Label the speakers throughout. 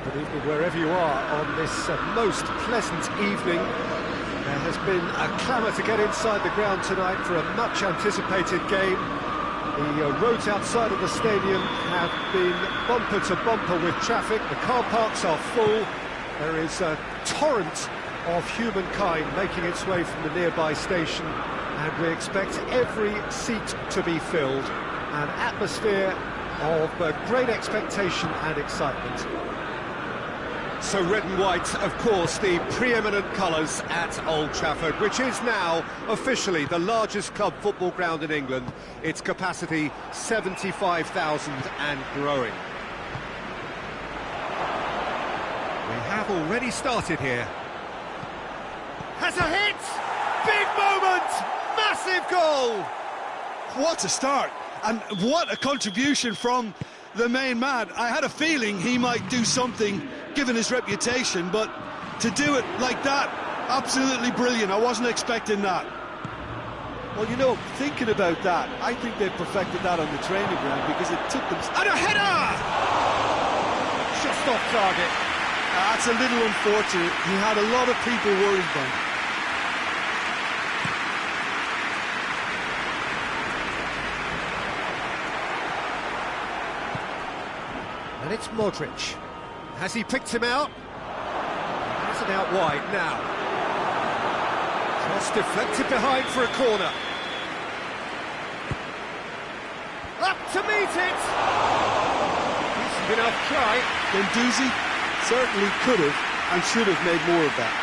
Speaker 1: Good evening wherever you are on this most pleasant evening. There has been a clamour to get inside the ground tonight for a much-anticipated game. The roads outside of the stadium have been bumper to bumper with traffic. The car parks are full. There is a torrent of humankind making its way from the nearby station, and we expect every seat to be filled. An atmosphere of great expectation and excitement.
Speaker 2: So red and white, of course, the preeminent colours at Old Trafford, which is now officially the largest club football ground in England. Its capacity 75,000 and growing. We have already started here. Has a hit! Big moment! Massive goal!
Speaker 3: What a start, and what a contribution from the main man. I had a feeling he might do something given his reputation, but to do it like that, absolutely brilliant. I wasn't expecting that. Well, you know, thinking about that, I think they perfected that on the training ground because it took them...
Speaker 2: And a header! Just off target.
Speaker 3: That's a little unfortunate. He had a lot of people worried then.
Speaker 1: And it's Modric.
Speaker 2: Has he picked him out? Has it out wide now. Cross deflected behind for a corner. Up to meet it! Decent enough try.
Speaker 3: Guendouzi certainly could have and should have made more of that.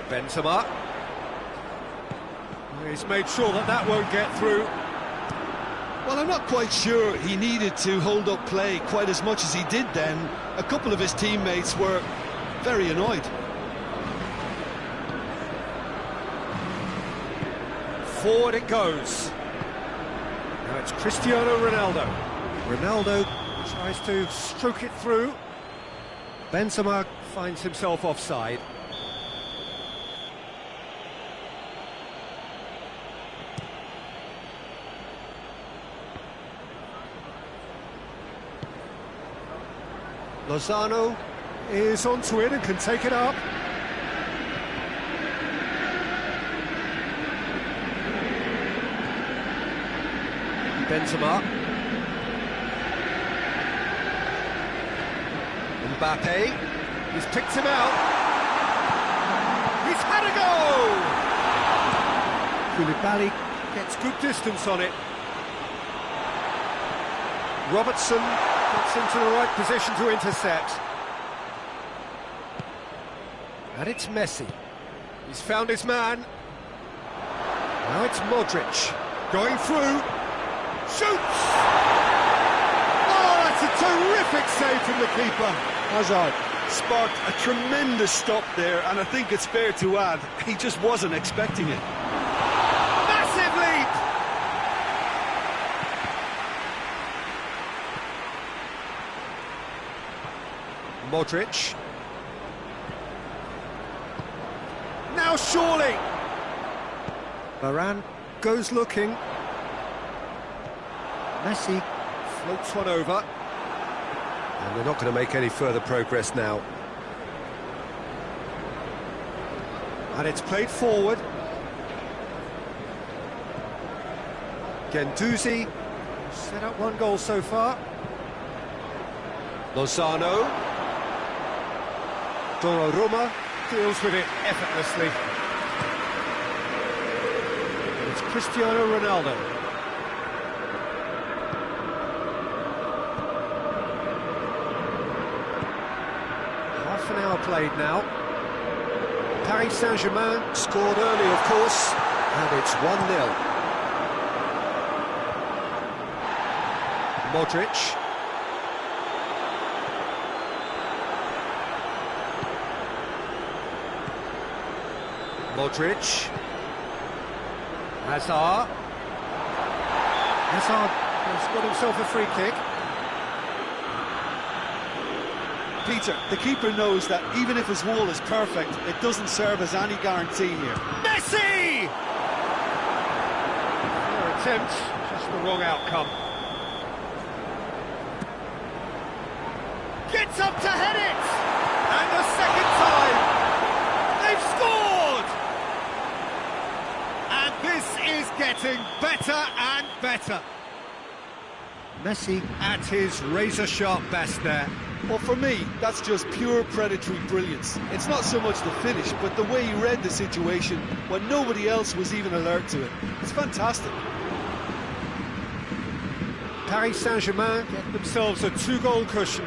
Speaker 2: Benzema. He's made sure that that won't get through.
Speaker 3: Well, I'm not quite sure he needed to hold up play quite as much as he did then. A couple of his teammates were very annoyed.
Speaker 2: Forward it goes. Now it's Cristiano Ronaldo.
Speaker 1: Ronaldo tries to stroke it through. Benzema finds himself offside. Lozano is onto it and can take it up.
Speaker 2: Benzema. Mbappe. He's picked him out. He's had a goal!
Speaker 1: Koulibaly gets good distance on it. Robertson gets into the right position to intercept. And it's Messi.
Speaker 2: He's found his man.
Speaker 1: Now it's Modric.
Speaker 2: Going through. Shoots! Oh, that's a terrific save from the keeper.
Speaker 3: Hazard sparked a tremendous stop there, and I think it's fair to add, he just wasn't expecting it.
Speaker 2: Massive leap!
Speaker 1: Modric.
Speaker 2: Now surely!
Speaker 1: Varane goes looking. Messi
Speaker 2: Floats one over.
Speaker 1: and they're not going to make any further progress now.
Speaker 2: And it's played forward.
Speaker 1: Guendouzi set up one goal so far.
Speaker 2: Lozano.
Speaker 1: Donnarumma
Speaker 2: Deals with it effortlessly.
Speaker 1: It's Cristiano Ronaldo. Half an hour played now. Paris Saint-Germain scored early, of course, and it's 1-0. Modric. Modric.
Speaker 2: Hazard.
Speaker 1: Hazard has got himself a free kick.
Speaker 3: Peter, the keeper knows that even if his wall is perfect, it doesn't serve as any guarantee here.
Speaker 2: Messi! attempt, just the wrong outcome. Gets up to head it! And a second time! They've scored! And this is getting better and better.
Speaker 1: Messi.
Speaker 2: At his razor-sharp best there.
Speaker 3: Well, for me, that's just pure predatory brilliance. It's not so much the finish, but the way he read the situation when nobody else was even alert to it. It's fantastic.
Speaker 1: Paris Saint-Germain
Speaker 2: Get themselves a 2-goal cushion.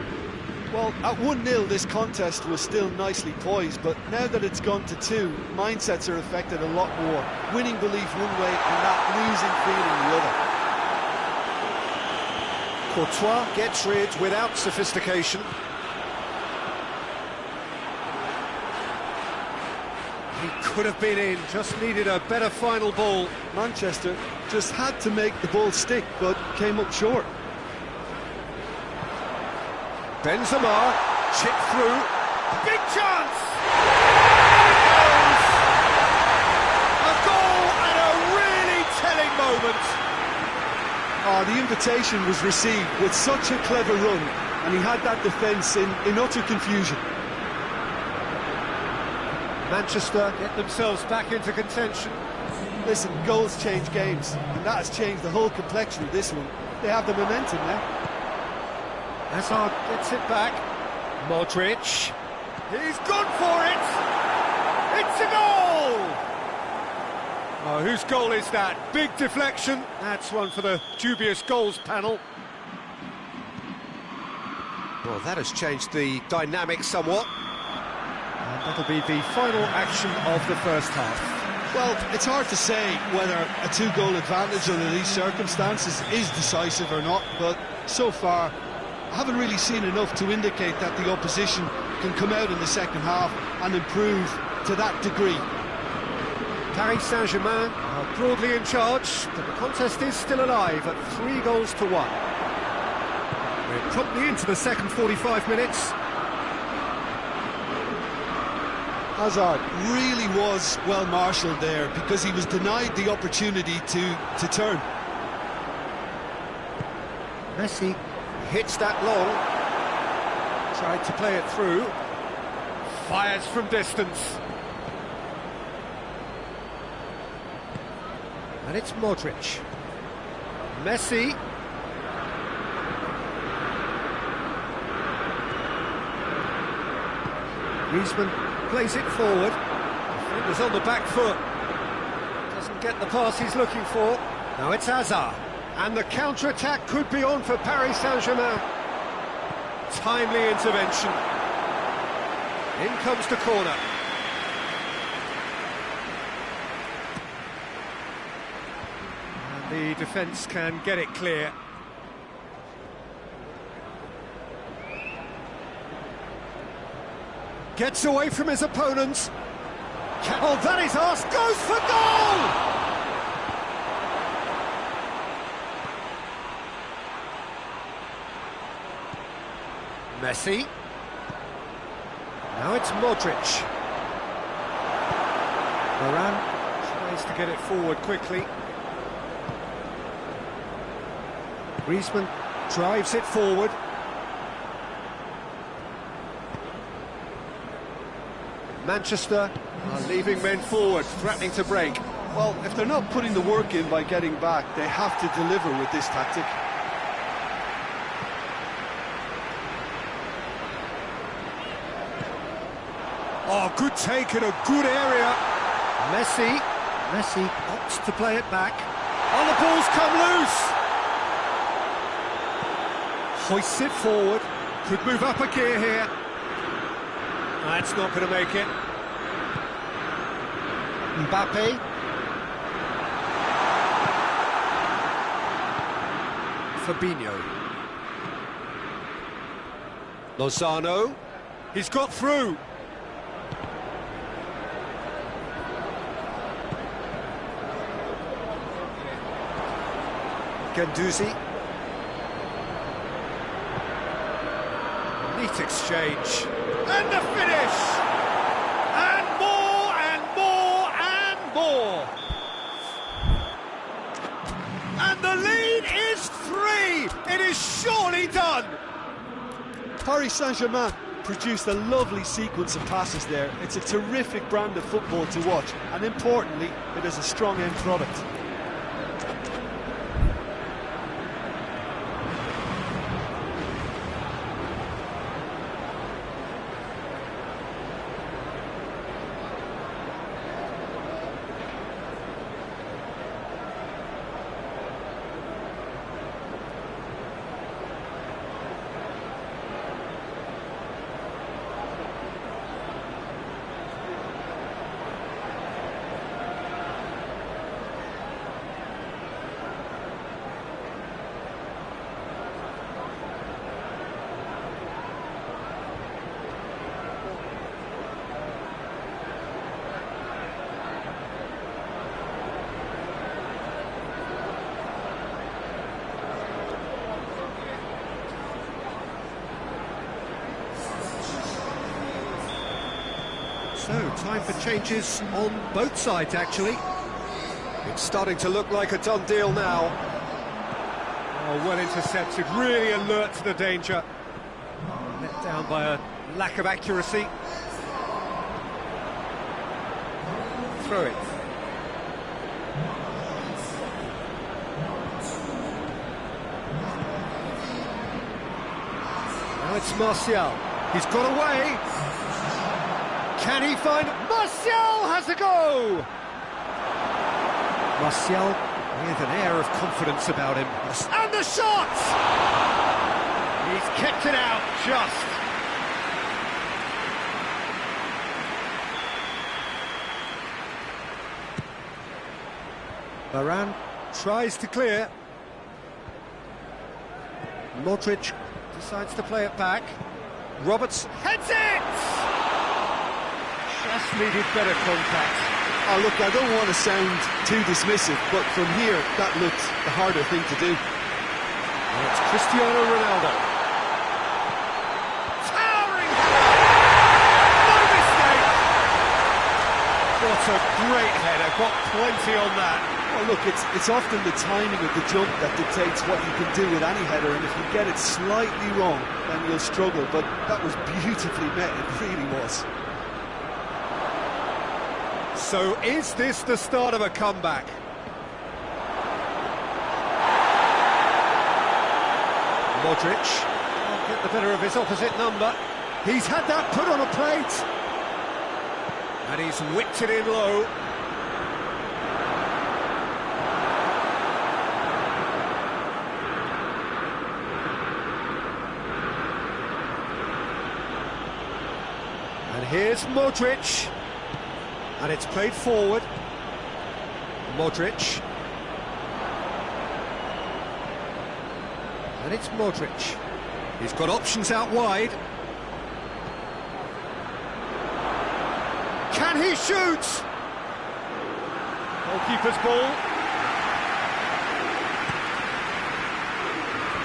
Speaker 3: Well, at 1-0, this contest was still nicely poised, but now that it's gone to 2, mindsets are affected a lot more. Winning belief one way and that losing feeling the other.
Speaker 1: Courtois gets rid without sophistication.
Speaker 2: He could have been in, just needed a better final ball.
Speaker 3: Manchester just had to make the ball stick, but came up short.
Speaker 2: Benzema, chip through, big chance! A goal at a really telling moment.
Speaker 3: Oh, the invitation was received with such a clever run, and he had that defence in utter confusion.
Speaker 1: Manchester
Speaker 2: Get themselves back into contention.
Speaker 3: Listen, goals change games, and that has changed the whole complexion of this one. They have the momentum now.
Speaker 2: Hazard gets it back. Modric. He's gone for it. It's a goal! Oh, whose goal is that? Big deflection. That's one for the dubious goals panel.
Speaker 1: Well, that has changed the dynamic somewhat.
Speaker 2: And that'll be the final action of the first half.
Speaker 3: Well, it's hard to say whether a 2-goal advantage under these circumstances is decisive or not, but so far I haven't really seen enough to indicate that the opposition can come out in the second half and improve to that degree.
Speaker 1: Paris Saint-Germain
Speaker 2: Are broadly in charge, but the contest is still alive at 3-1. We're promptly into the second 45 minutes.
Speaker 3: Hazard really was well marshalled there because he was denied the opportunity to turn.
Speaker 1: Messi hits that long.
Speaker 2: Tried to play it through. Fires from distance.
Speaker 1: And it's Modric.
Speaker 2: Messi.
Speaker 1: Griezmann plays it forward.
Speaker 2: Defender's on the back foot. Doesn't get the pass he's looking for. Now it's Hazard. And the counter-attack could be on for Paris Saint-Germain. Timely intervention. In comes the corner. And the defence can get it clear. Gets away from his opponents. Oh, that is us. Goes for goal! Messi. Now it's Modric. Varane tries to get it forward quickly. Griezmann drives it forward. Manchester are leaving men forward, threatening to break.
Speaker 3: Well, if they're not putting the work in by getting back, they have to deliver with this tactic.
Speaker 2: Oh, good take in a good area.
Speaker 1: Messi opts to play it back.
Speaker 2: Oh, the ball's come loose. Hoists it forward. Could move up a gear here. That's not going to make it.
Speaker 1: Mbappe.
Speaker 2: Fabinho. Lozano. He's got through.
Speaker 1: Guendouzi.
Speaker 2: Neat exchange. And the finish! And more, and more, and more!
Speaker 3: Paris Saint-Germain produced a lovely sequence of passes there. It's a terrific brand of football to watch, and importantly, it is a strong end product.
Speaker 2: So, time for changes on both sides, actually. It's starting to look like a done deal now.
Speaker 1: Oh, well intercepted, really alert to the danger. Let down by a lack of accuracy. Through it. Now it's Martial. He's got away. Can he find... Martial has a go! Martial with an air of confidence about him. And the shot! He's kicked it out, just. Varane tries to clear. Modric decides to play it back. Roberts heads it! Just needed better contact.
Speaker 3: Oh, look, I don't want to sound too dismissive, but from here, that looked the harder thing to do.
Speaker 1: And it's Cristiano Ronaldo. Towering! No mistake! What a great header, got plenty on that.
Speaker 3: Well, look, it's often the timing of the jump that dictates what you can do with any header, and if you get it slightly wrong, then you'll struggle, but that was beautifully met, it really was.
Speaker 1: So is this the start of a comeback? Modric can't get the better of his opposite number. He's had that put on a plate. And he's whipped it in low. And here's Modric. And it's played forward. Modric. And it's Modric. He's got options out wide. Can he shoot? Goalkeeper's ball.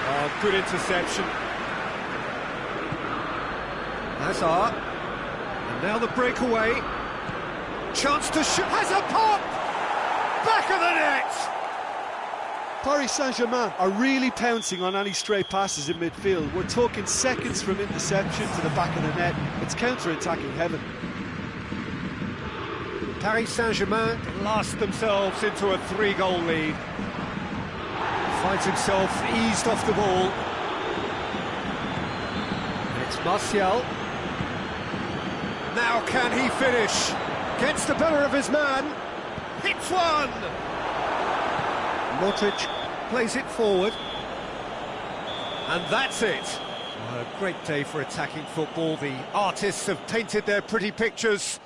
Speaker 1: Oh, good interception. Hazard. And now the breakaway. Chance to shoot, has a pop! Back of the net!
Speaker 3: Paris Saint-Germain are really pouncing on any stray passes in midfield. We're talking seconds from interception to the back of the net. It's counter-attacking heaven.
Speaker 1: Paris Saint-Germain last themselves into a 3-goal lead. Finds himself eased off the ball. And it's Martial. Now can he finish? Gets the better of his man, hits one! Modric plays it forward. And that's it. What a great day for attacking football. The artists have painted their pretty pictures.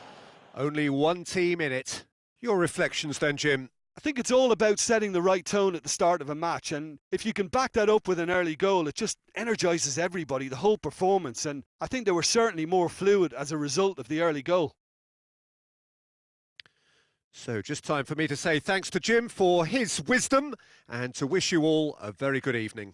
Speaker 1: Only one team in it. Your reflections then, Jim?
Speaker 3: I think it's all about setting the right tone at the start of a match, and if you can back that up with an early goal, it just energises everybody, the whole performance, and I think they were certainly more fluid as a result of the early goal.
Speaker 1: So just time for me to say thanks to Jim for his wisdom and to wish you all a very good evening.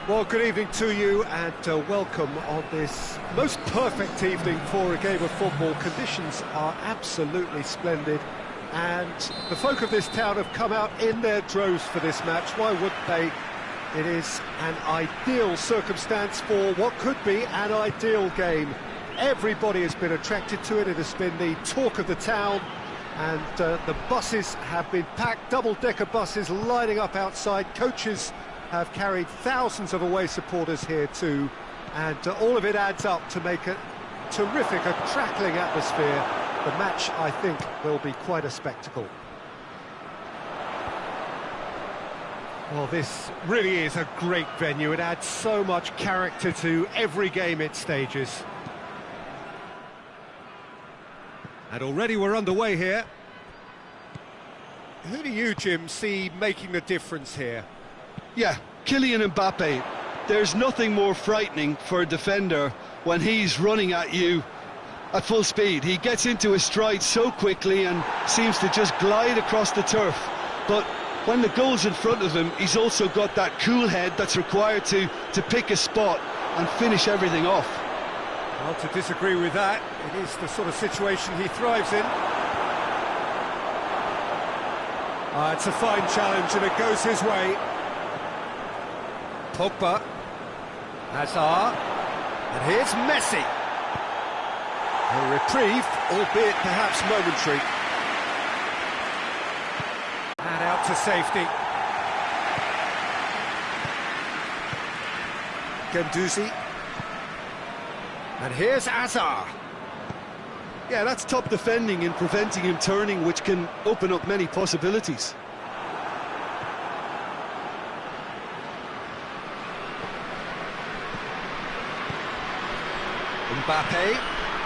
Speaker 1: Well, good evening to you and welcome on this most perfect evening for a game of football. Conditions are absolutely splendid and the folk of this town have come out in their droves for this match. Why wouldn't they? It is an ideal circumstance for what could be an ideal game. Everybody has been attracted to it. It has been the talk of the town, and the buses have been packed, double-decker buses lining up outside. Coaches have carried thousands of away supporters here too, and all of it adds up to make a terrific, a crackling atmosphere. The match, I think, will be quite a spectacle. Well, this really is a great venue. It adds so much character to every game it stages. And already we're underway here. Who do you, Jim, see making the difference here?
Speaker 3: Yeah, Kylian Mbappe. There's nothing more frightening for a defender when he's running at you at full speed. He gets into his stride so quickly and seems to just glide across the turf. But when the goal's in front of him, he's also got that cool head that's required to pick a spot and finish everything off.
Speaker 1: Well, to disagree with that, it is the sort of situation he thrives in. It's a fine challenge and it goes his way. Pogba, Hazard, and here's Messi. A reprieve, albeit perhaps momentary. And out to safety. Guendouzi. And here's Hazard.
Speaker 3: Yeah, that's top defending in preventing him turning, which can open up many possibilities.
Speaker 1: Mbappe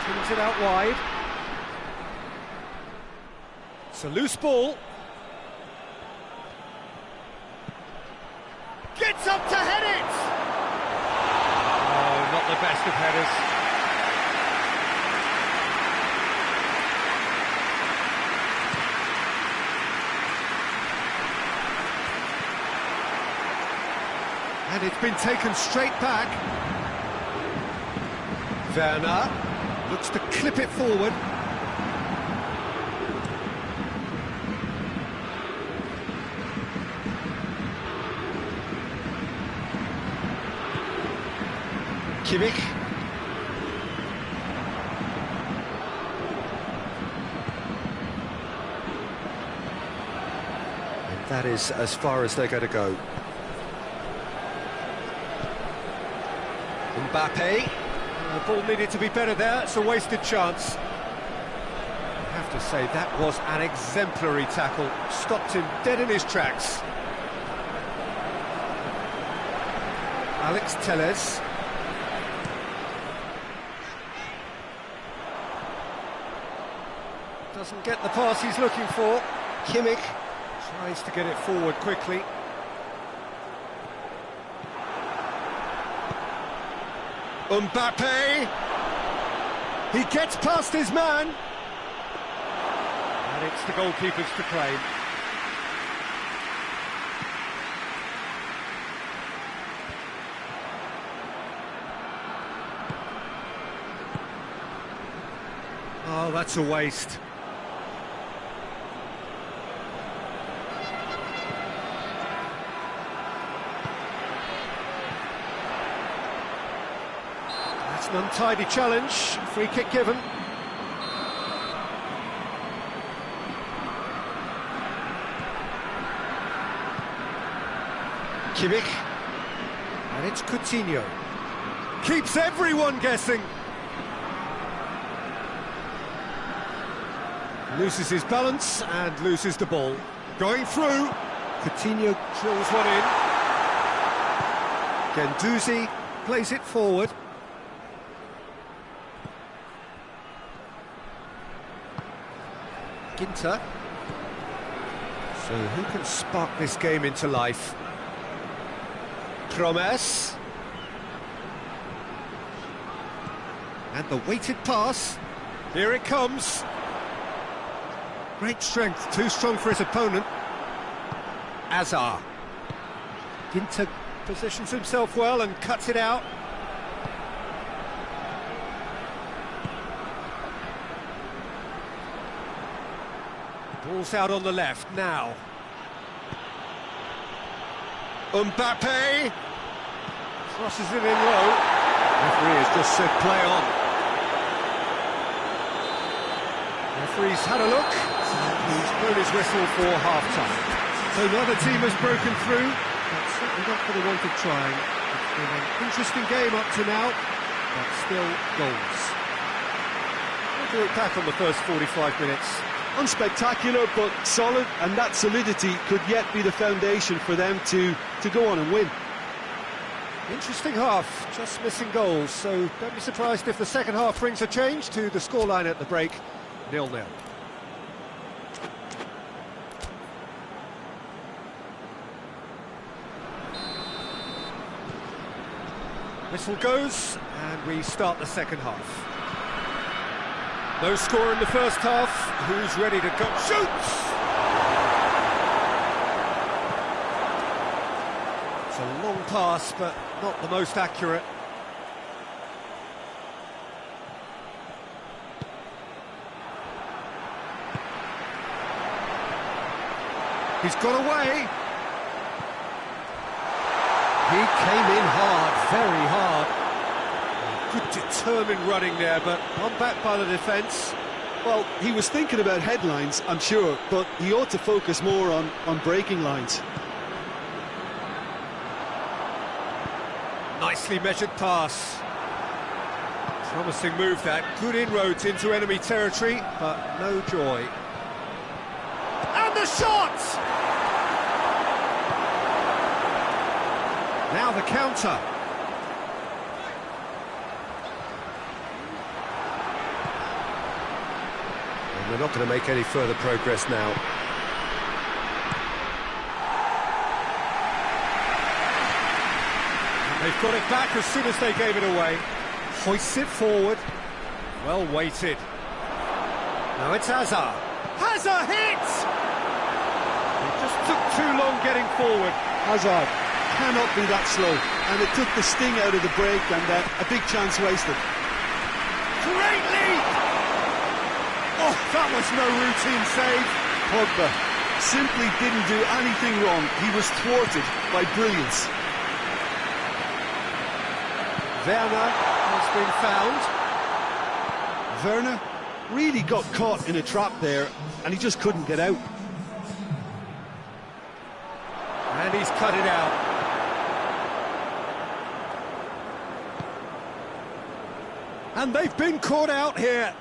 Speaker 1: turns it out wide. It's a loose ball. Gets up to head it! Oh, not the best of headers. And it's been taken straight back. Werner looks to clip it forward. Kimmich. And that is as far as they're going to go. Mbappe. The ball needed to be better there. It's a wasted chance. I have to say, that was an exemplary tackle. Stopped him dead in his tracks. Alex Telles. Doesn't get the pass he's looking for. Kimmich tries to get it forward quickly. Mbappe! He gets past his man! And it's the goalkeepers to claim. Oh, that's a waste. An untidy challenge, free kick given. Kimmich, and it's Coutinho. Keeps everyone guessing. Loses his balance and loses the ball. Going through, Coutinho drills one in. Guendouzi plays it forward. Ginter. So who can spark this game into life? Promes. And the weighted pass. Here it comes. Great strength, too strong for his opponent. Hazard. Ginter Positions himself well and cuts it out. Ball's out on the left now. Mbappe crosses it in low. Referee has just said play on. Referee's had a look and he's blown his whistle for half-time. So neither team has broken through. That's certainly not for the want of trying. It's been an interesting game up to now, but still goals. We'll do it back on the first 45 minutes.
Speaker 3: Unspectacular, but solid, and that solidity could yet be the foundation for them to go on and win.
Speaker 1: Interesting half, just missing goals, so don't be surprised if the second half brings a change to the scoreline at the break, 0-0. Whistle goes, and we start the second half. No score in the first half. Who's ready to go? Shoots! It's a long pass, but not the most accurate. He's got away. He came in hard, very hard. Good determined running there, but one back by the defence.
Speaker 3: Well, he was thinking about headlines, I'm sure, but he ought to focus more on breaking lines.
Speaker 1: Nicely measured pass. Promising move that. Good inroads into enemy territory, but no joy. And the shot! Now the counter. And they're not going to make any further progress now. They've got it back as soon as they gave it away. Hoists it forward. Well weighted. Now it's Hazard. Hazard hits! It just took too long getting forward.
Speaker 3: Hazard cannot be that slow, and it took the sting out of the break, and a big chance wasted.
Speaker 1: Great lead! Oh, that was no routine save.
Speaker 3: Pogba simply didn't do anything wrong. He was thwarted by brilliance.
Speaker 1: Werner has been found.
Speaker 3: Werner really got caught in a trap there, and he just couldn't get out.
Speaker 1: And he's cut it out. And they've been caught out here.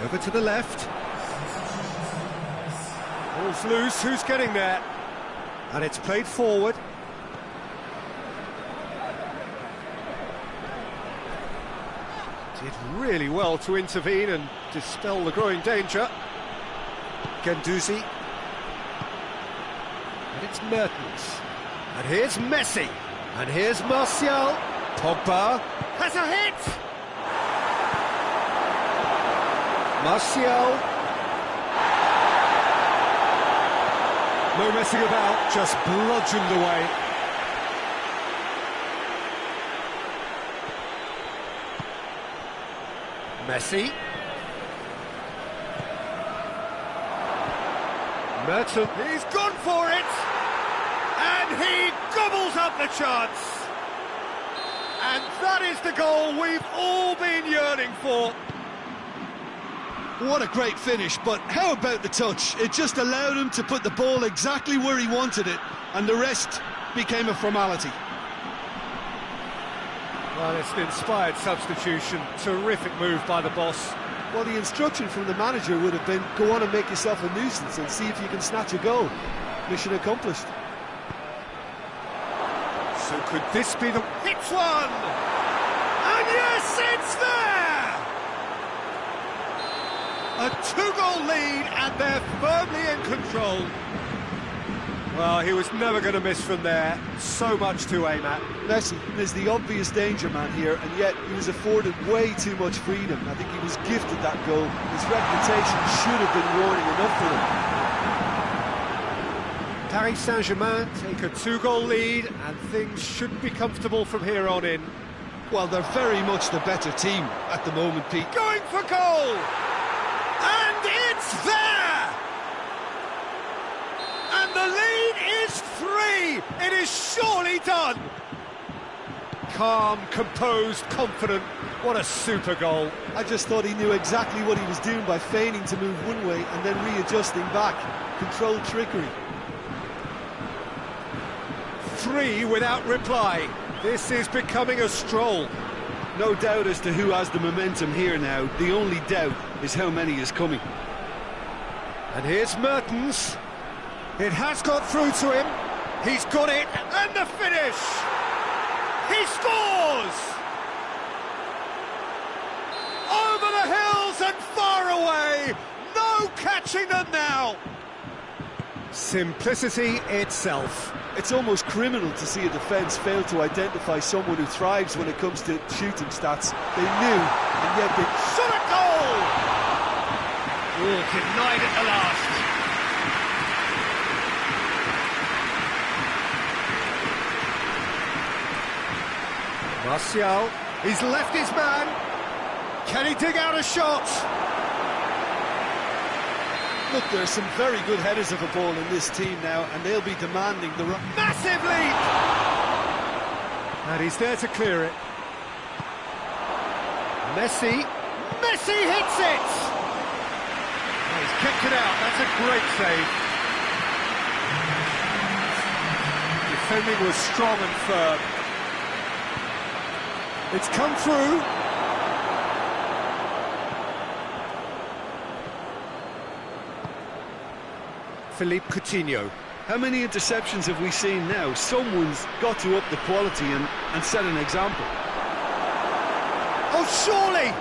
Speaker 1: Over to the left. Ball's loose, who's getting there? And it's played forward. Did really well to intervene and dispel the growing danger. Guendouzi. And it's Mertens. And here's Messi. And here's Martial. Pogba has a hit! Martial. No messing about, just bludgeoned away. Messi. Mertens, he's gone for it!
Speaker 2: And he gobbles up the chance. And that is the goal we've all been yearning for.
Speaker 3: What a great finish, but how about the touch? It just allowed him to put the ball exactly where he wanted it, and the rest became a formality.
Speaker 1: Well, it's an inspired substitution. Terrific move by the boss.
Speaker 4: Well, the instruction from the manager would have been, go on and make yourself a nuisance and see if you can snatch a goal. Mission accomplished.
Speaker 2: So could this be the... Hits one! And yes, it's there! A two-goal lead, and they're firmly in control.
Speaker 1: Well, he was never going to miss from there. So much to aim at.
Speaker 4: Messi is the obvious danger man here, and yet he was afforded way too much freedom. I think he was gifted that goal. His reputation should have been warning enough for him.
Speaker 1: Paris Saint-Germain take a two-goal lead, and things should be comfortable from here on in.
Speaker 3: Well, they're very much the better team at the moment, Pete.
Speaker 2: Going for goal! And it's there! And the lead is 3! It is surely done!
Speaker 1: Calm, composed, confident. What a super goal.
Speaker 4: I just thought he knew exactly what he was doing by feigning to move one way and then readjusting back. Controlled trickery.
Speaker 1: 3 without reply. This is becoming a stroll.
Speaker 3: No doubt as to who has the momentum here now. The only doubt is how many is coming.
Speaker 1: And here's Mertens. It has got through to him.
Speaker 2: He's got it, and the finish! He scores! Over the hills and far away! No catching them now!
Speaker 1: Simplicity itself.
Speaker 4: It's almost criminal to see a defence fail to identify someone who thrives when it comes to shooting stats. They knew, and yet they...
Speaker 2: Shot a goal! Oh, denied at the last.
Speaker 1: Martial, he's left his man. Can he dig out a shot?
Speaker 4: Look, there's some very good headers of a ball in this team now, and they'll be demanding the...
Speaker 2: Massive lead!
Speaker 1: And he's there to clear it. Messi
Speaker 2: Hits it!
Speaker 1: Oh, he's kicked it out. That's a great save. Defending was strong and firm. It's come through. Philippe Coutinho.
Speaker 3: How many interceptions have we seen now? Someone's got to up the quality and set an example.
Speaker 2: Oh, surely!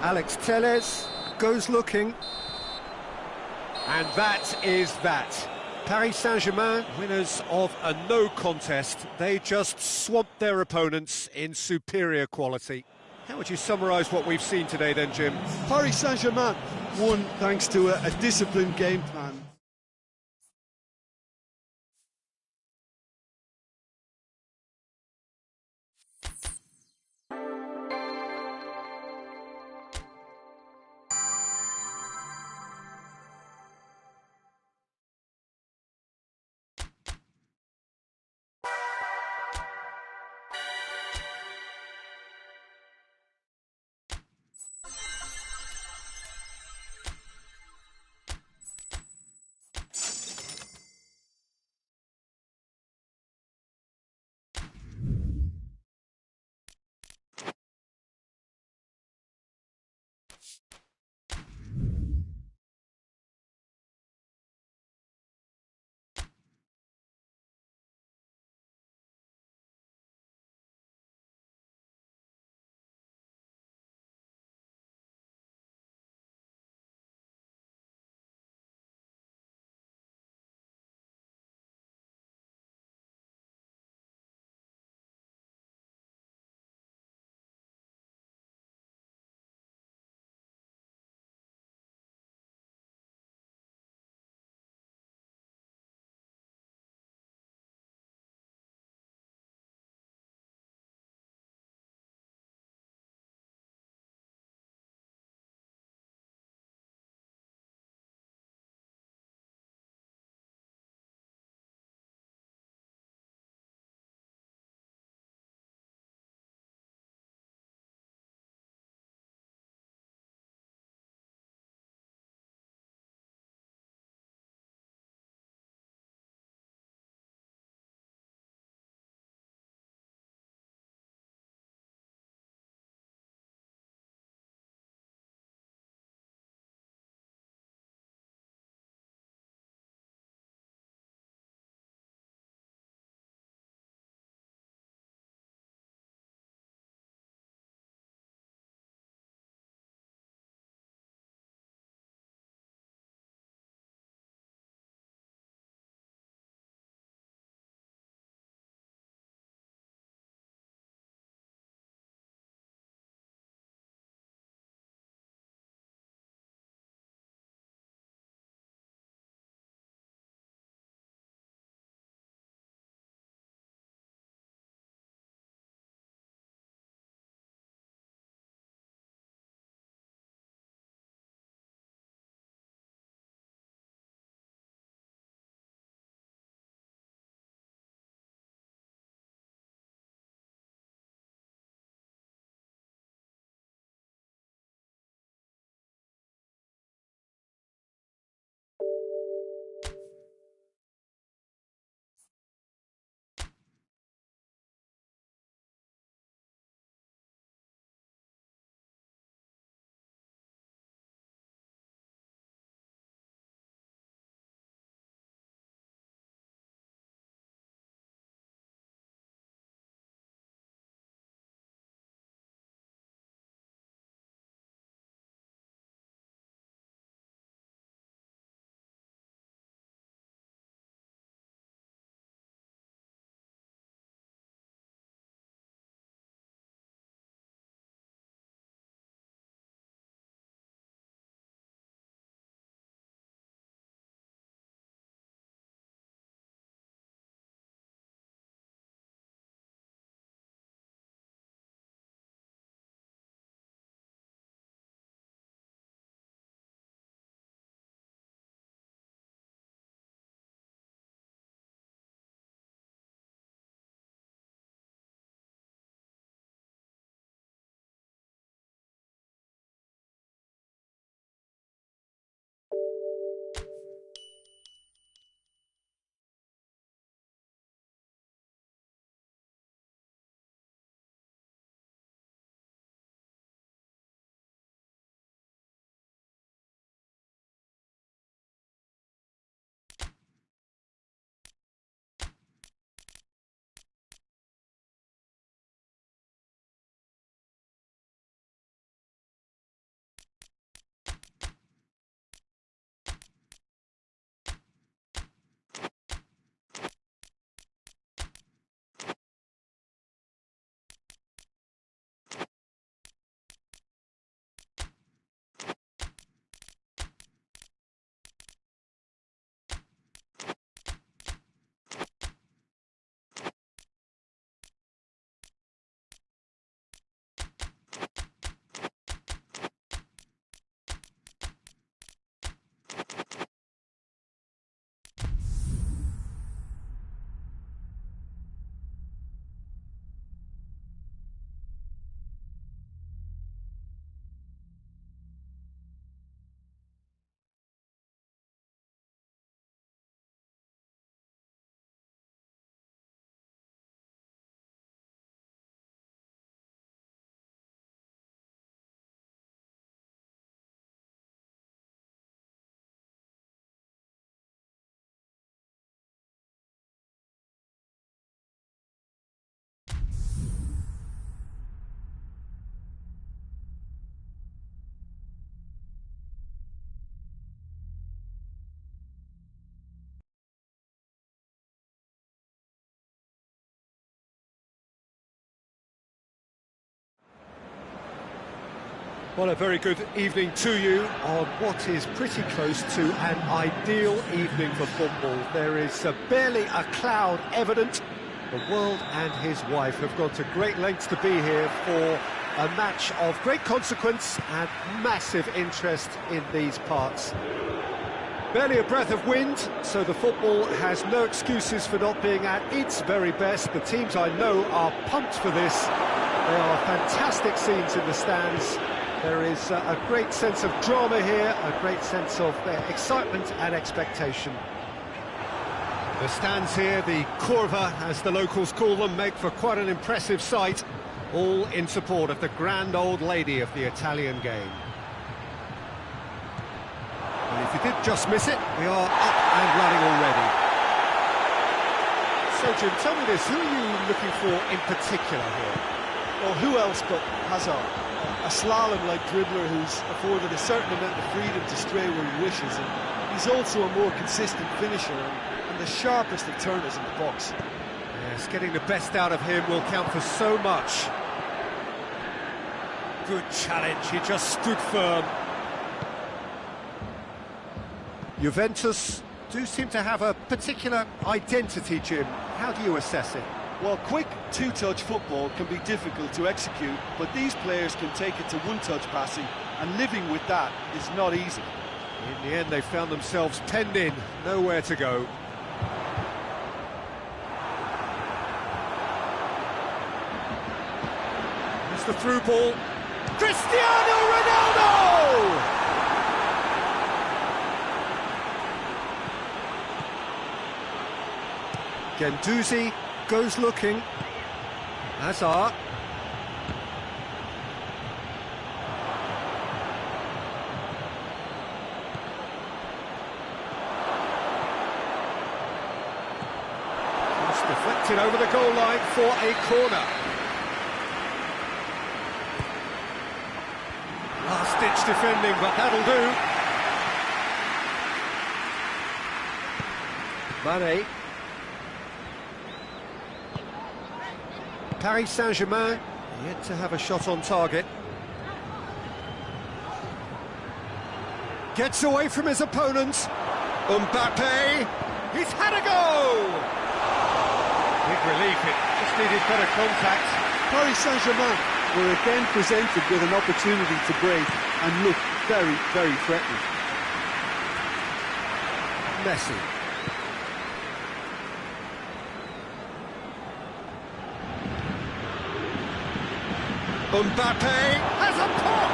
Speaker 1: Alex Telles goes looking. And that is that. Paris Saint-Germain, winners of a no contest. They just swamped their opponents in superior quality. How would you summarise what we've seen today then, Jim?
Speaker 4: Paris Saint-Germain won thanks to a disciplined game plan.
Speaker 1: Well, a very good evening to you on what is pretty close to an ideal evening for football. There is barely a cloud evident. The world and his wife have gone to great lengths to be here for a match of great consequence and massive interest in these parts. Barely a breath of wind, so the football has no excuses for not being at its very best. The teams I know are pumped for this. There are fantastic scenes in the stands. There is a great sense of drama here, a great sense of excitement and expectation. The stands here, the curva, as the locals call them, make for quite an impressive sight, all in support of the grand old lady of the Italian game. And if you did just miss it, we are up and running already. So, Jim, tell me this, who are you looking for in particular here?
Speaker 3: Well, who else but Hazard? A slalom-like dribbler who's afforded a certain amount of freedom to stray where he wishes, and he's also a more consistent finisher and the sharpest of turners in the box.
Speaker 1: Yes, getting the best out of him will count for so much. Good challenge, he just stood firm. Juventus do seem to have a particular identity, Jim. How do you assess it?
Speaker 3: Well, quick two-touch football can be difficult to execute, but these players can take it to one-touch passing, and living with that is not easy.
Speaker 1: In the end, they found themselves penned in, nowhere to go. It's the through ball. Cristiano Ronaldo! Guendouzi goes looking. Hazard. Just deflected over the goal line for a corner. Last-ditch defending, but that'll do. Mane. Paris Saint-Germain yet to have a shot on target. Gets away from his opponent. Mbappe, he's had a go! Big relief, it just needed better contact.
Speaker 3: Paris Saint-Germain were again presented with an opportunity to break and look very, very threatening.
Speaker 1: Messi. Mbappe has a pop!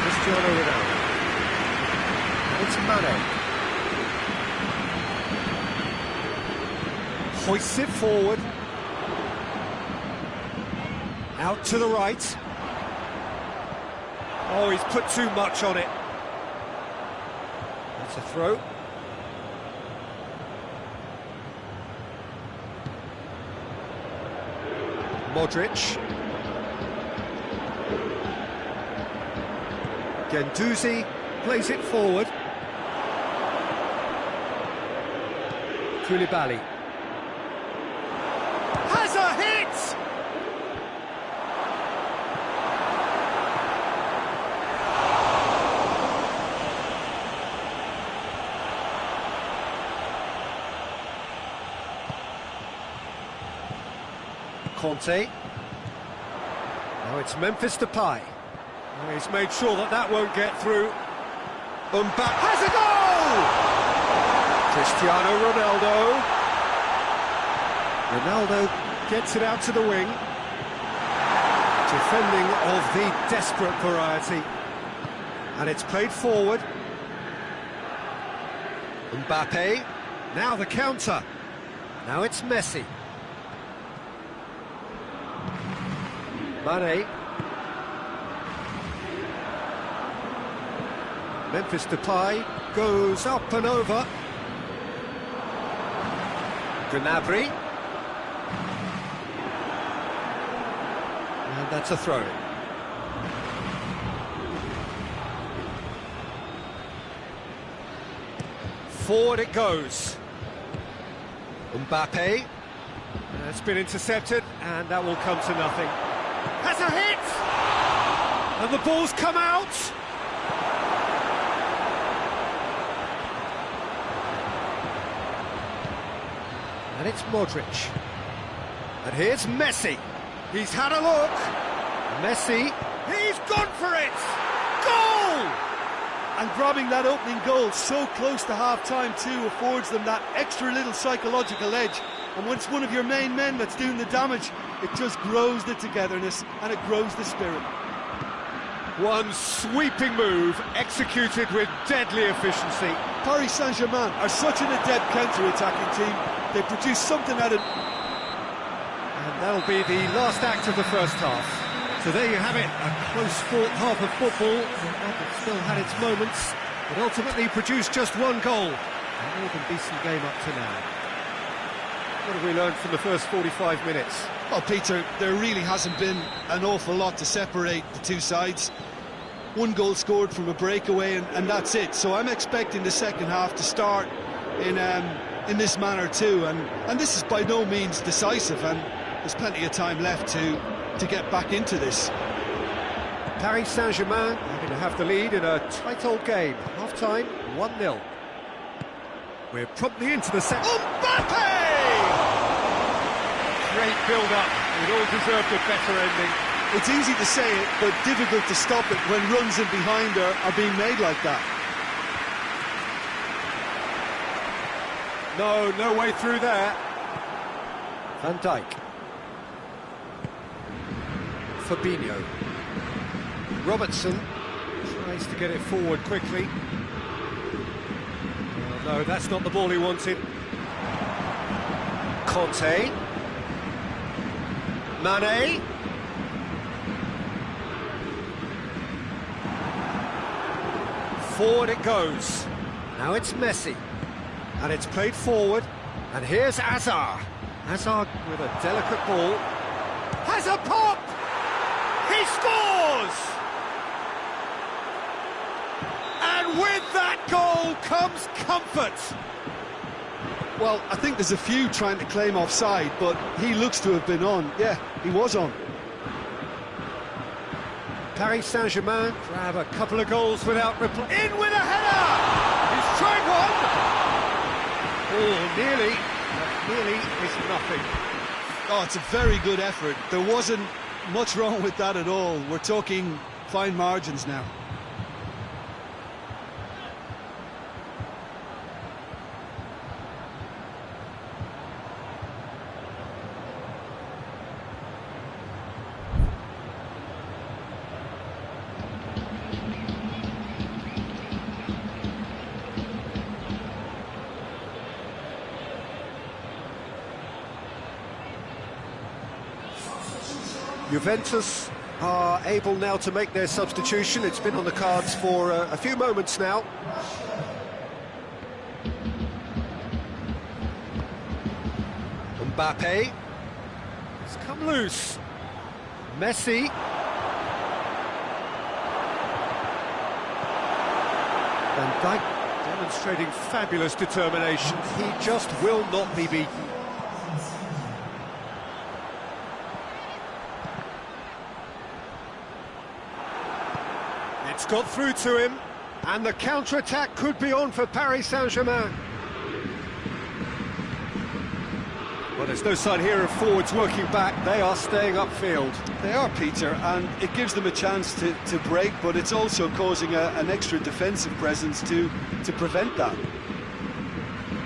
Speaker 1: Cristiano Ronaldo. It's Mane. Hoists it forward. Out to the right. Oh, he's put too much on it. That's a throw. Modric. Guendouzi plays it forward. Koulibaly. Has a hit! Conte. Now it's Memphis Depay. Oh, he's made sure that that won't get through. Mbappe has a goal! Cristiano Ronaldo. Ronaldo gets it out to the wing. Defending of the desperate variety. And it's played forward. Mbappe. Now the counter. Now it's Messi. Mane. Memphis Depay goes up and over. Gnabry. And that's a throw. Forward it goes. Mbappe. That's been intercepted, and that will come to nothing. Has a hit! And the ball's come out! And it's Modric. And here's Messi. He's had a look. Messi, he's gone for it! Goal!
Speaker 3: And grabbing that opening goal so close to half-time too affords them that extra little psychological edge. And when it's one of your main men that's doing the damage, it just grows the togetherness and it grows the spirit.
Speaker 1: One sweeping move, executed with deadly efficiency.
Speaker 3: Paris Saint-Germain are such an adept counter-attacking team. They produce something out of...
Speaker 1: And that'll be the last act of the first half. So there you have it, a close-fought half of football. It still had its moments, but ultimately produced just one goal. A more than decent game up to now. What have we learned from the first 45 minutes?
Speaker 3: Well, Peter, there really hasn't been an awful lot to separate the two sides. One goal scored from a breakaway, and that's it. So I'm expecting the second half to start in this manner too. And this is by no means decisive, and there's plenty of time left to get back into this.
Speaker 1: Paris Saint-Germain are going to have the lead in a tight old game. Half-time, 1-0. We're promptly into the second. Mbappe! Great build-up. It all deserved a better ending.
Speaker 3: It's easy to say it, but difficult to stop it when runs in behind are being made like that.
Speaker 1: No way through there. Van Dijk. Fabinho. Robertson tries to get it forward quickly. Oh, no, that's not the ball he wanted. Conte. Mane. Forward it goes. Now it's Messi. And it's played forward. And here's Hazard. Hazard with a delicate ball. Has a pop! He scores! And with that goal comes comfort.
Speaker 3: Well, I think there's a few trying to claim offside, but he looks to have been on. Yeah, he was on.
Speaker 1: Paris Saint-Germain grab a couple of goals without reply. In with a header! He's tried one! Oh, nearly. Nearly is nothing.
Speaker 3: Oh, it's a very good effort. There wasn't much wrong with that at all. We're talking fine margins now.
Speaker 1: Juventus are able now to make their substitution. It's been on the cards for a few moments now. Mbappe has come loose. Messi. Van Dijk demonstrating fabulous determination. He just will not be beaten. It's got through to him, and the counter-attack could be on for Paris Saint-Germain. Well, there's no sign here of forwards working back. They are staying upfield.
Speaker 3: They are, Peter, and it gives them a chance to break, but it's also causing an extra defensive presence to prevent that.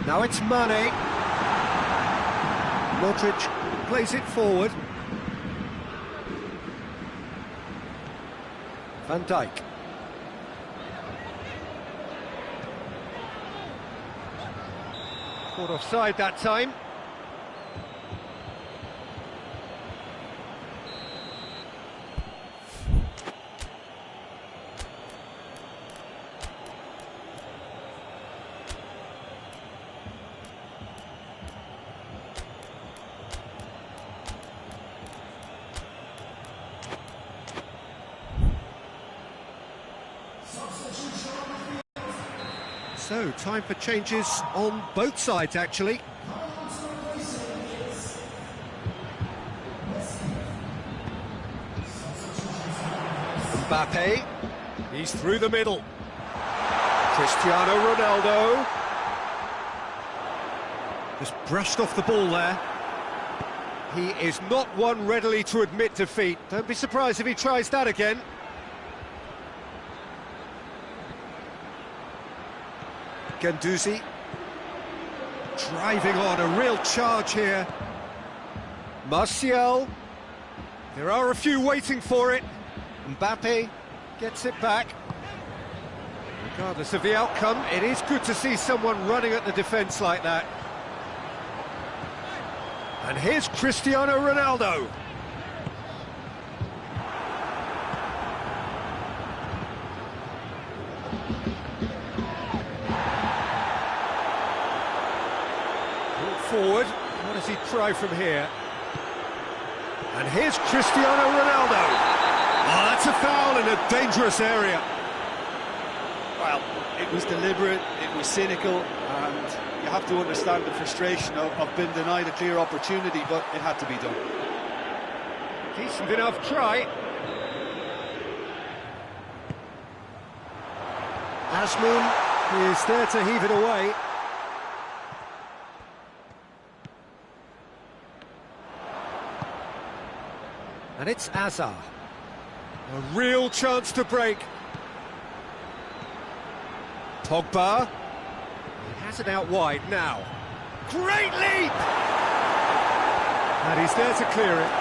Speaker 1: Now it's Mane. Modric plays it forward. Van Dijk. Caught offside that time. So, time for changes on both sides, actually.
Speaker 2: Mbappe, he's through the middle. Cristiano Ronaldo. Just brushed off the ball there. He is not one readily to admit defeat. Don't be surprised if he tries that again. Guendouzi. Driving on, a real charge here. Martial. There are a few waiting for it. Mbappe gets it back. Regardless of the outcome, it is good to see someone running at the defence like that. And here's Cristiano Ronaldo. Brought forward. What does he try from here? And here's Cristiano Ronaldo. Oh, that's a foul in a dangerous area.
Speaker 4: Well, it was deliberate, it was cynical, and you have to understand the frustration of being denied a clear opportunity, but it had to be done.
Speaker 2: Decent enough try. Azmoun is there to heave it away. And it's Hazard. A real chance to break. Pogba. He has it out wide now. Great leap! And he's there to clear it.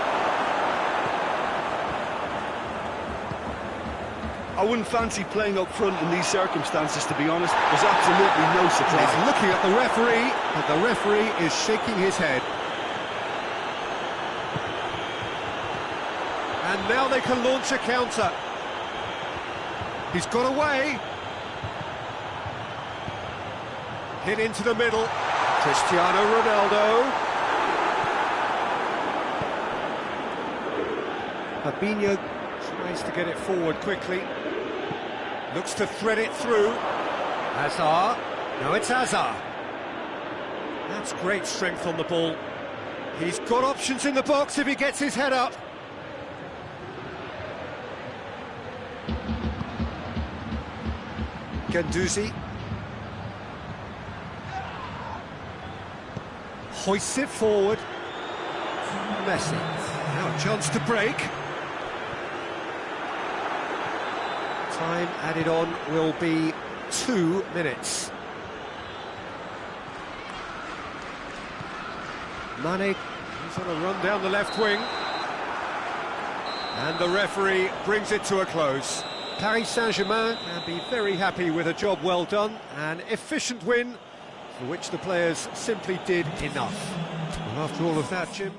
Speaker 3: I wouldn't fancy playing up front in these circumstances, to be honest. There's absolutely no surprise.
Speaker 2: He's looking at the referee, but the referee is shaking his head. And now they can launch a counter. He's got away. Hit into the middle. Cristiano Ronaldo. Fabinho tries to get it forward quickly. Looks to thread it through. Hazard. No, it's Hazard. That's great strength on the ball. He's got options in the box if he gets his head up. Guendouzi. Hoists it forward. Messi. Now a chance to break. Time added on will be 2 minutes. Mane, he's on a run down the left wing. And the referee brings it to a close. Paris Saint-Germain can be very happy with a job well done, an efficient win for which the players simply did enough. Well, after all of that, Jim,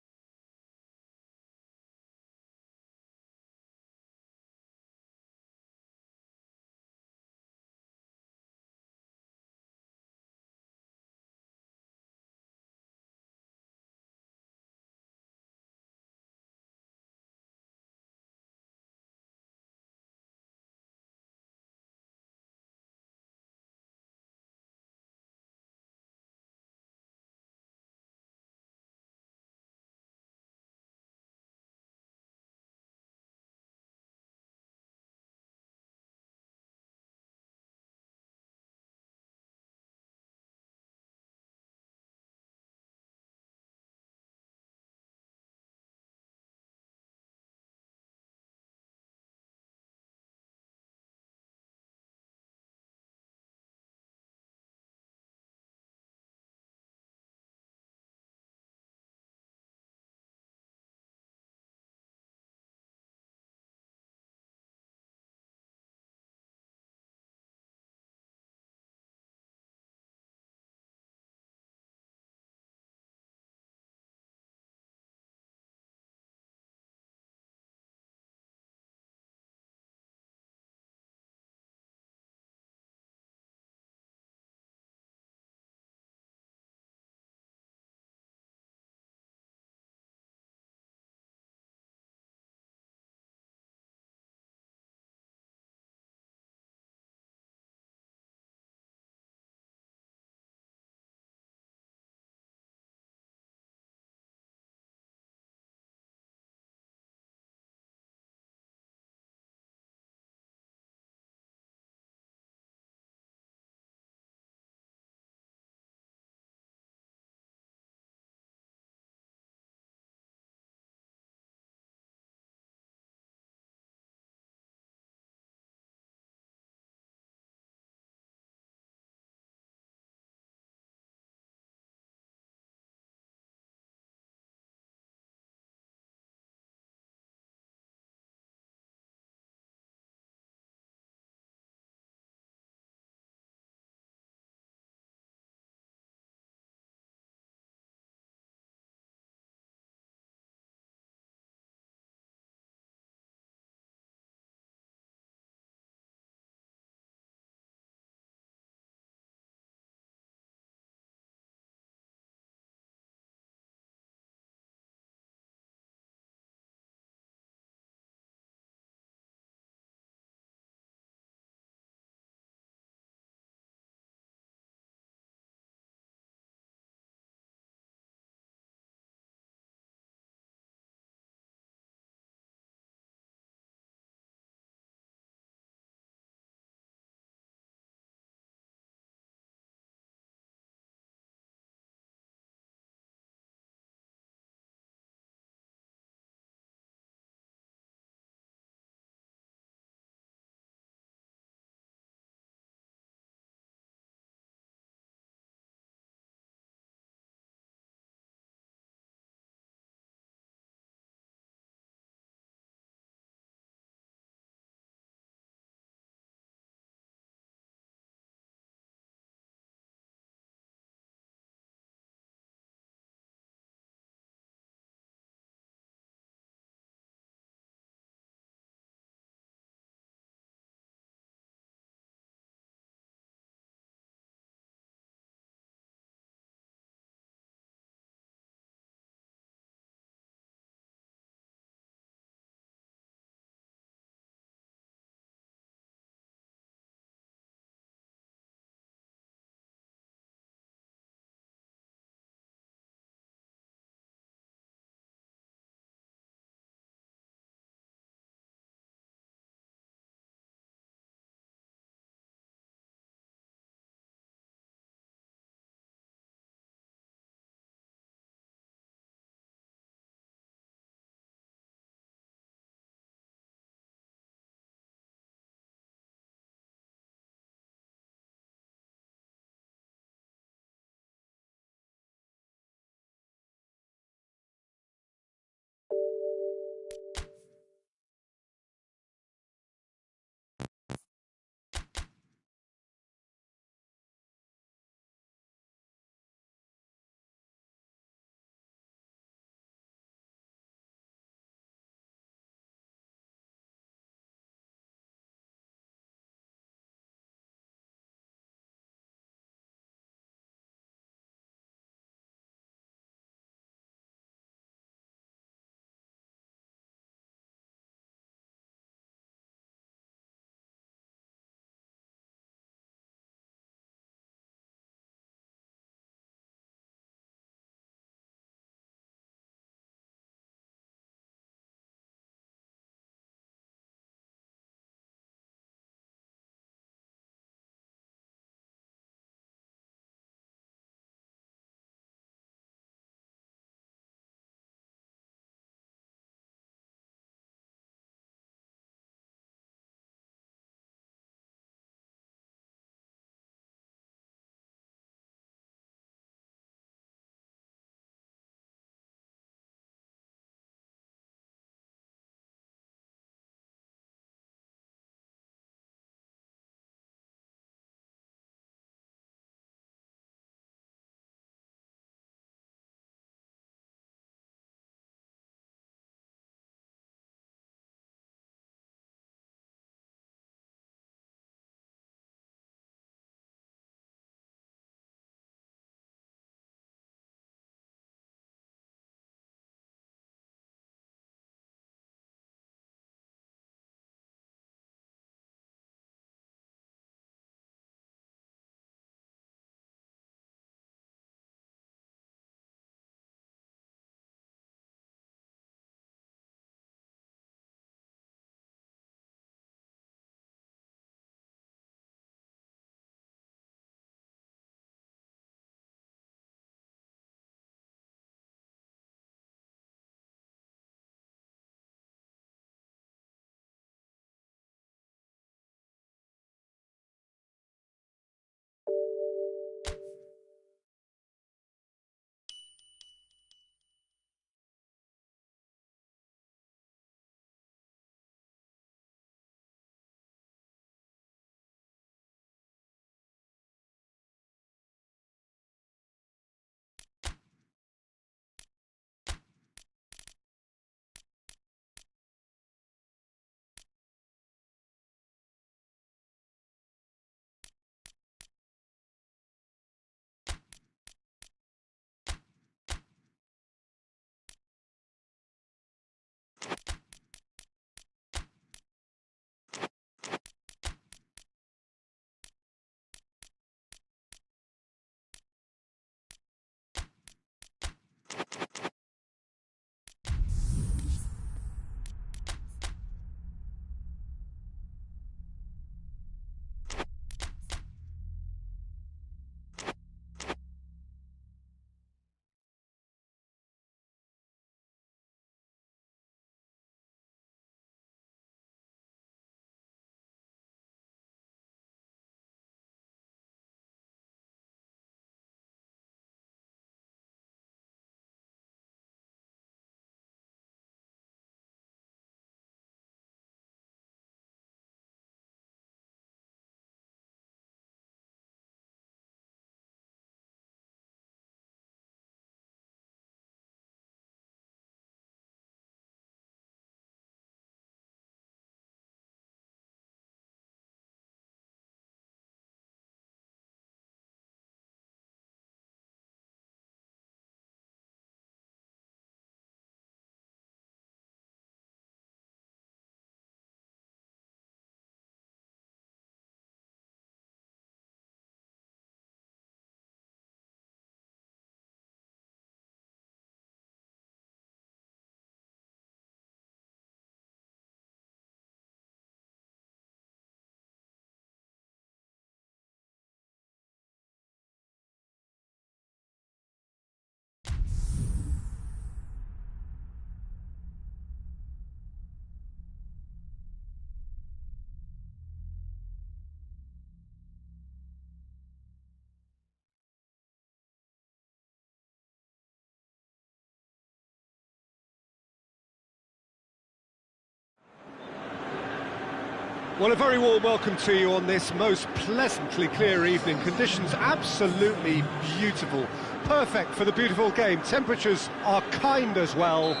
Speaker 2: Well, a very warm welcome to you on this most pleasantly clear evening. Conditions absolutely beautiful. Perfect for the beautiful game. Temperatures are kind as well.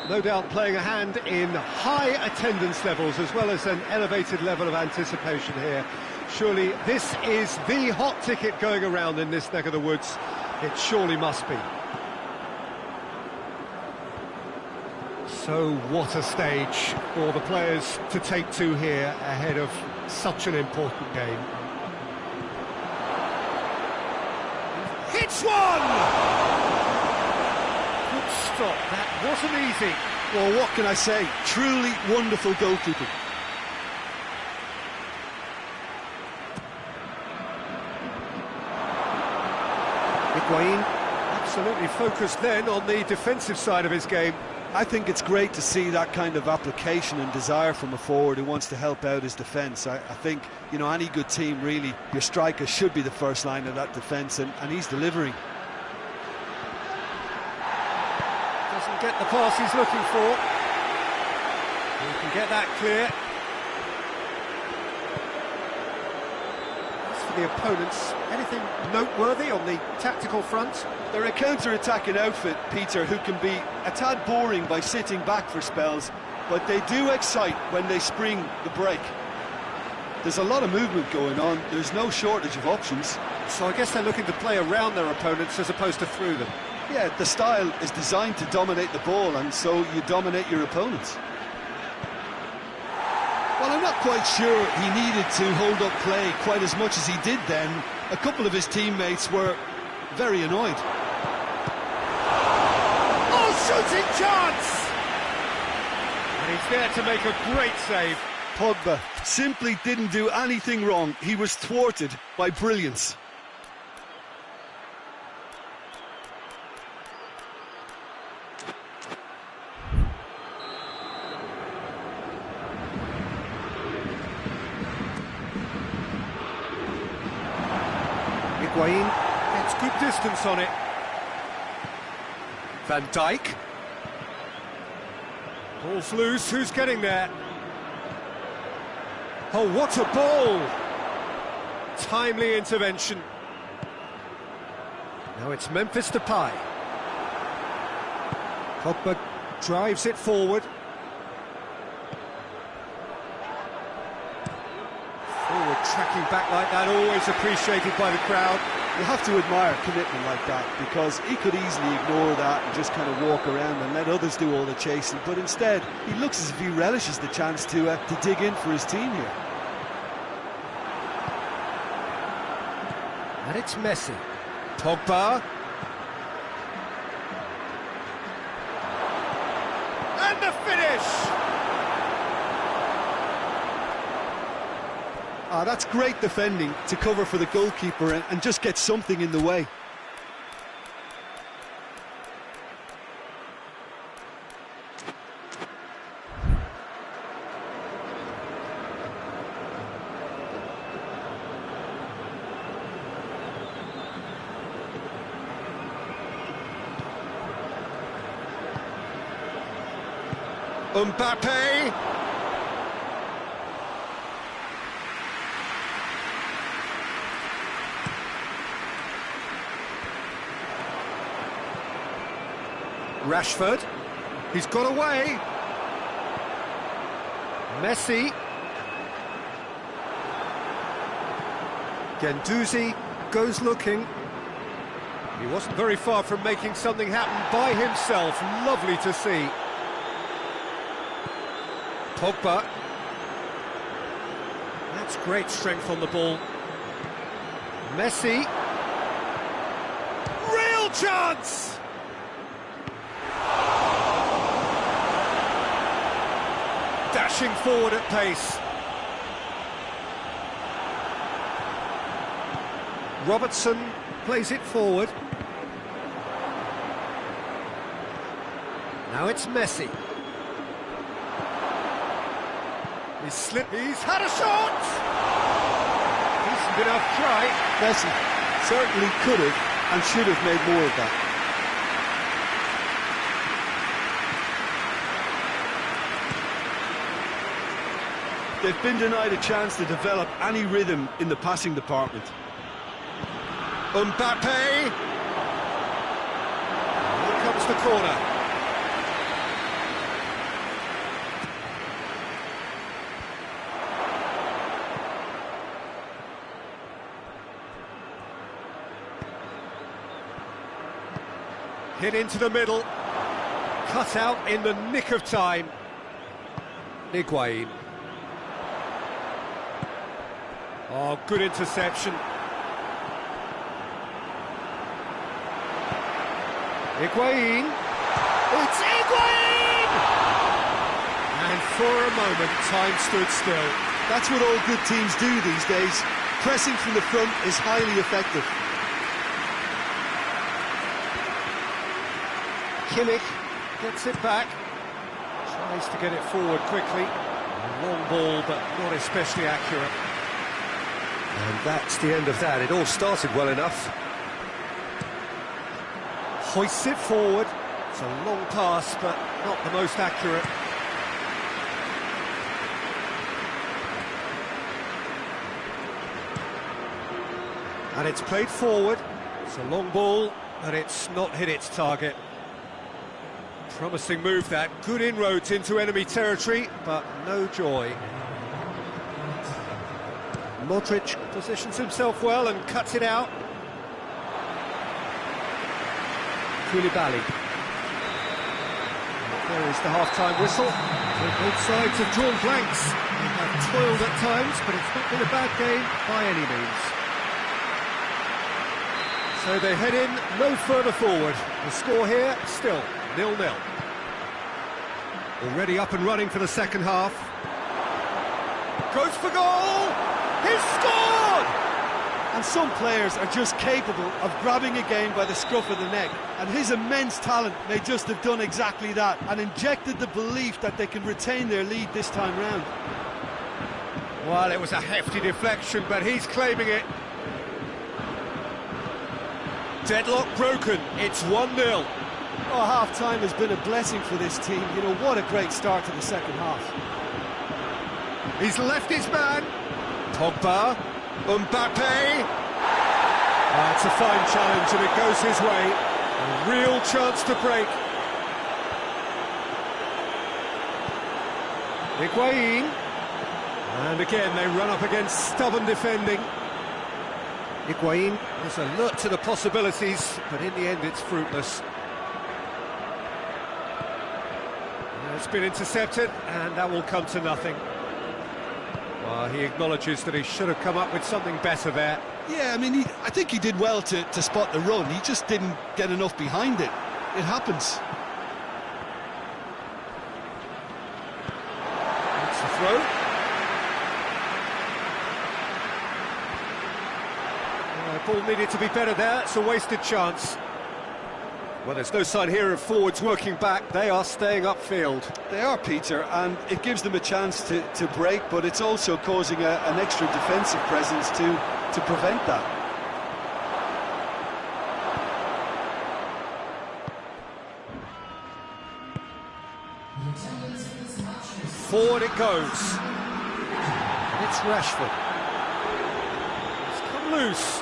Speaker 2: No doubt playing a hand in high attendance levels as well as an elevated level of anticipation here. Surely this is the hot ticket going around in this neck of the woods. It surely must be. So what a stage for the players to take to here ahead of such an important game.
Speaker 1: Hits one! Good stop, that wasn't easy.
Speaker 3: Well, what can I say? Truly wonderful goalkeeping.
Speaker 1: Higuain absolutely focused then on the defensive side of his game.
Speaker 4: I think it's great to see that kind of application and desire from a forward who wants to help out his defence. I think, you know, any good team, really, your striker should be the first line of that defence, and he's delivering.
Speaker 1: Doesn't get the pass he's looking for. He can get that clear. As for the opponents, anything noteworthy on the tactical front?
Speaker 4: They're a counter-attacking outfit, Peter, who can be a tad boring by sitting back for spells, but they do excite when they spring the break. There's a lot of movement going on, there's no shortage of options.
Speaker 1: So I guess they're looking to play around their opponents as opposed to through them.
Speaker 4: Yeah, the style is designed to dominate the ball, and so you dominate your opponents.
Speaker 3: Well, I'm not quite sure he needed to hold up play quite as much as he did then. A couple of his teammates were very annoyed.
Speaker 1: Shooting chance! And he's there to make a great save.
Speaker 3: Pogba simply didn't do anything wrong. He was thwarted by brilliance.
Speaker 1: Higuain gets good distance on it. Van Dijk. Ball's loose, who's getting there? Oh, what a ball! Timely intervention. Now it's Memphis Depay. Pogba drives it forward. Forward tracking back like that, always appreciated by the crowd.
Speaker 4: You have to admire commitment like that, because he could easily ignore that and just kind of walk around and let others do all the chasing, but instead he looks as if he relishes the chance to dig in for his team here.
Speaker 1: And it's Messi. Pogba. And the finish!
Speaker 3: That's great defending to cover for the goalkeeper and just get something in the way.
Speaker 1: Mbappe. Rashford, he's got away. Messi. Guendouzi goes looking. He wasn't very far from making something happen by himself. Lovely to see. Pogba. That's great strength on the ball. Messi. Real chance! Dashing forward at pace. Robertson plays it forward. Now it's Messi. He's had a shot! Decent enough try.
Speaker 4: Messi certainly could have and should have made more of that. they've been denied a chance to develop any rhythm in the passing department.
Speaker 2: Mbappe. Here comes the corner. Hit into the middle. Cut out in the nick of time. Higuain. Oh, good interception. Higuain. It's Higuain! And for a moment, time stood still.
Speaker 4: That's what all good teams do these days. Pressing from the front is highly effective.
Speaker 2: Kimmich gets it back. Tries to get it forward quickly. A long ball, but not especially accurate. And that's the end of that. It all started well enough. Hoists it forward. It's a long pass, but not the most accurate. And it's played forward. It's a long ball, but it's not hit its target. Promising move that. Good inroads into enemy territory, but no joy. Modric positions himself well and cuts it out. Koulibaly. There is the half-time whistle. Both sides have drawn blanks. They have toiled at times, but it's not been a bad game by any means. So they head in no further forward. The score here, still 0-0. Already up and running for the second half. Goes for goal! He's scored!
Speaker 4: And some players are just capable of grabbing a game by the scruff of the neck, and his immense talent may just have done exactly that and injected the belief that they can retain their lead this time round.
Speaker 2: Well, it was a hefty deflection, but he's claiming it. Deadlock broken, it's 1-0.
Speaker 4: Oh, half-time has been a blessing for this team. You know, what a great start to the second half.
Speaker 2: He's left his man. Pogba, Mbappe. It's a fine challenge and it goes his way. A real chance to break. Higuain. And again they run up against stubborn defending. Higuain is alert to the possibilities, but in the end it's fruitless. It's been intercepted, and that will come to nothing. Well, he acknowledges that he should have come up with something better there.
Speaker 4: Yeah, I mean, I think he did well to spot the run. He just didn't get enough behind it. It happens.
Speaker 2: It's the throw. Ball needed to be better there. It's a wasted chance. Well, there's no sign here of forwards working back. They are staying upfield.
Speaker 4: They are, Peter, and it gives them a chance to break, but it's also causing an extra defensive presence to prevent that.
Speaker 2: Forward it goes. It's Rashford. It's come loose.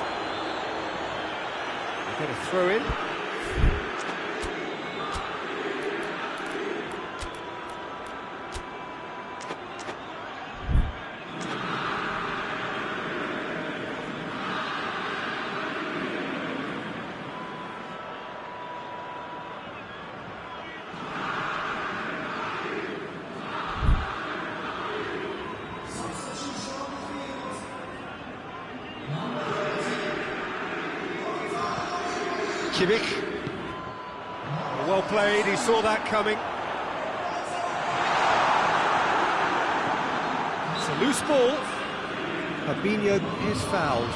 Speaker 2: They get a throw in. Kimmich. Well played, he saw that coming. It's a loose ball. Fabinho is fouled.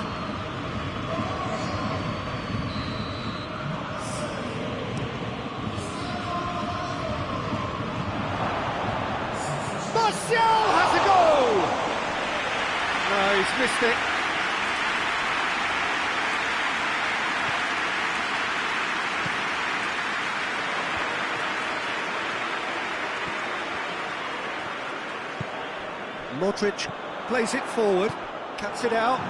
Speaker 2: Martial has a goal! No, he's missed it.
Speaker 1: Modric plays it forward, cuts it out.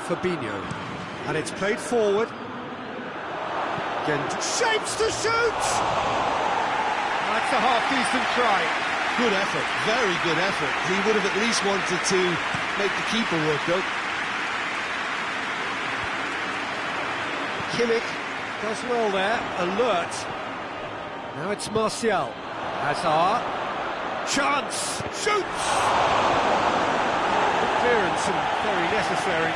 Speaker 1: Fabinho, and it's played forward. Again, shapes to shoot! That's a half-decent try.
Speaker 3: Good effort, very good effort. He would have at least wanted to make the keeper work, though.
Speaker 1: Kimmich does well there, alert. Now it's Martial. Hazard. Chance! Shoots! Good clearance and very necessary.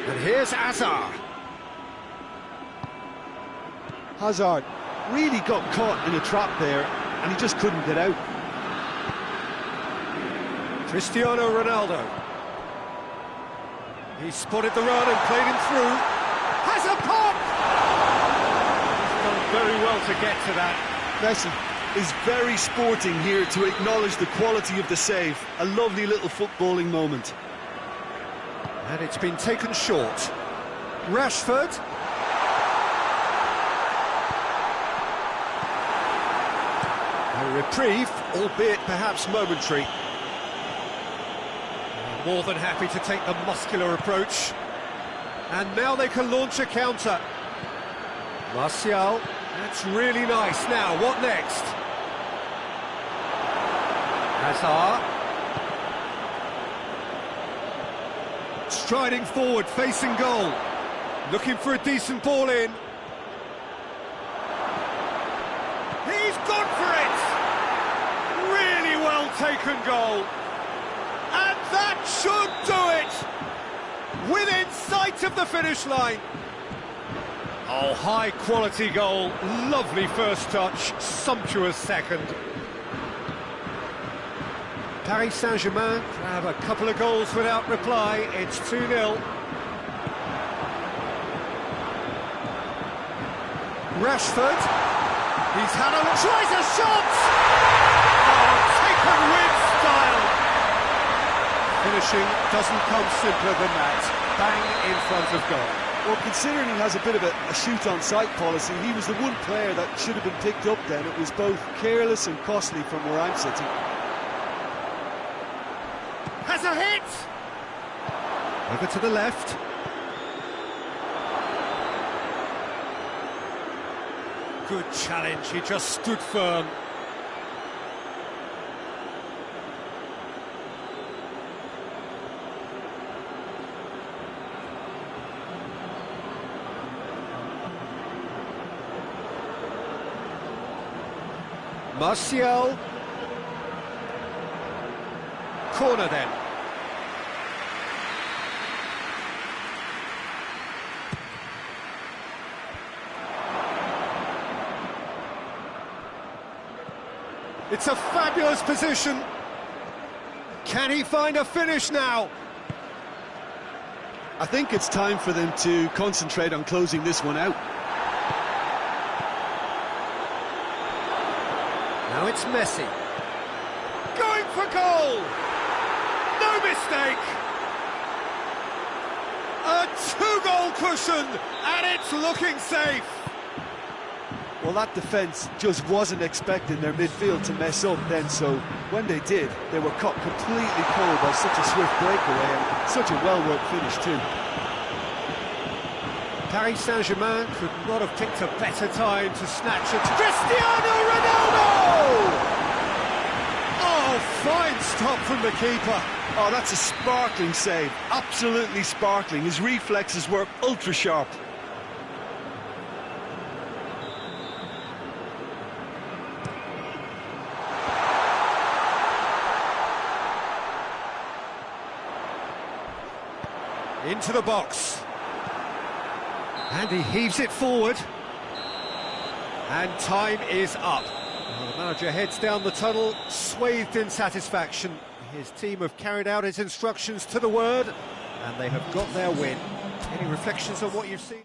Speaker 1: And here's Hazard.
Speaker 4: Hazard really got caught in a trap there, and he just couldn't get out.
Speaker 1: Cristiano Ronaldo. He spotted the run and played him through. Has a pop! He's done very well to get to that.
Speaker 4: Messi is very sporting here to acknowledge the quality of the save. A lovely little footballing moment.
Speaker 1: And it's been taken short. Rashford. A reprieve, albeit perhaps momentary. More than happy to take the muscular approach. And now they can launch a counter. Martial, that's really nice. Now, what next? Hazard. Striding forward, facing goal. Looking for a decent ball in. He's gone for it! Really well taken goal. And that should do it! Within sight of the finish line. Oh, high quality goal. Lovely first touch, sumptuous second. Paris Saint-Germain have a couple of goals without reply. It's 2-0. Rashford. He's had a... tries a shot! Oh, taken with style. Finishing doesn't come simpler than that. Bang in front of goal.
Speaker 4: Well, considering he has a bit of a shoot-on-sight policy, he was the one player that should have been picked up then. It was both careless and costly from where I'm sitting.
Speaker 1: Has a hit! Over to the left. Good challenge, he just stood firm. Martial. Corner then. It's a fabulous position. Can he find a finish now?
Speaker 4: I think it's time for them to concentrate on closing this one out.
Speaker 1: Now it's Messi. Going for goal! No mistake! A two-goal cushion, and it's looking safe.
Speaker 4: Well, that defence just wasn't expecting their midfield to mess up then, so when they did, they were caught completely cold by such a swift breakaway and such a well-worked finish too.
Speaker 1: Paris Saint-Germain could not have picked a better time to snatch it. Cristiano Ronaldo! Oh, fine stop from the keeper.
Speaker 4: Oh, that's a sparkling save, absolutely sparkling. His reflexes were ultra-sharp.
Speaker 1: Into the box. And he heaves it forward. And time is up. Well, the manager heads down the tunnel, swathed in satisfaction. His team have carried out his instructions to the word, and they have got their win. Any reflections on what you've seen?